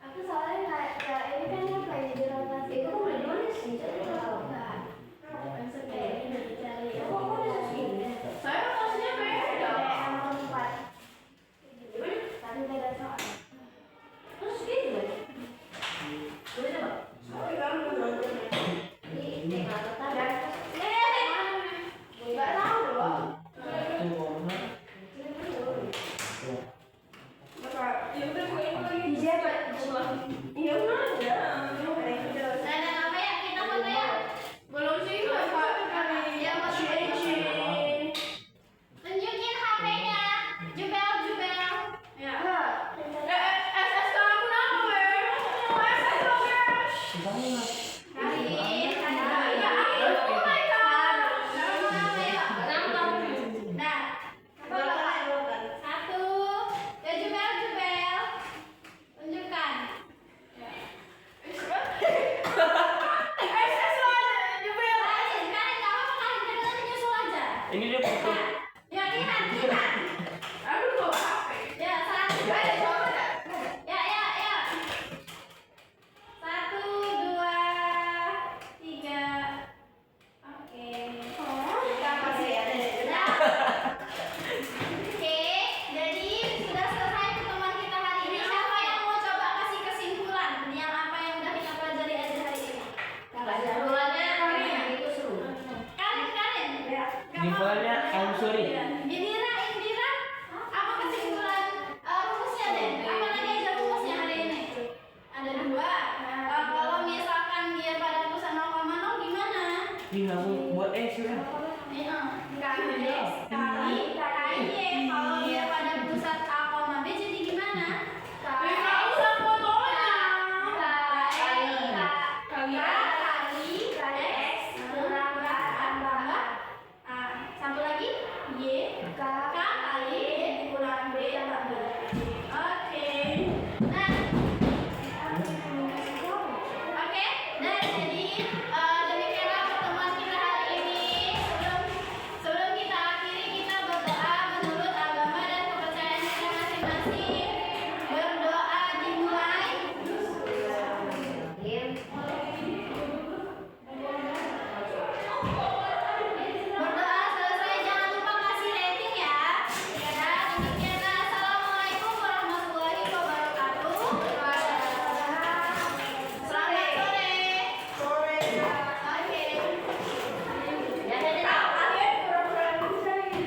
Aku soalnya kayak ini kan yang kayak di rotasi itu kan udah nulis sih, jadi tahu kan. Kayak ini dicari. Kok udah segini? Saya rotasinya beda. Kayak 4. Tapi beda soal. Terus gini kan? Boleh coba? Ini tengah Kesimpulannya, I'm sorry. Indira, apa kesimpulan rumusnya deh? Apa lagi aja rumusnya hari ini? Ada dua. Kalau misalkan dia pada pusat 0,0 gimana? Ih, nggak mau buat X ya. Iya, kali KY. Kalau dia pada pusat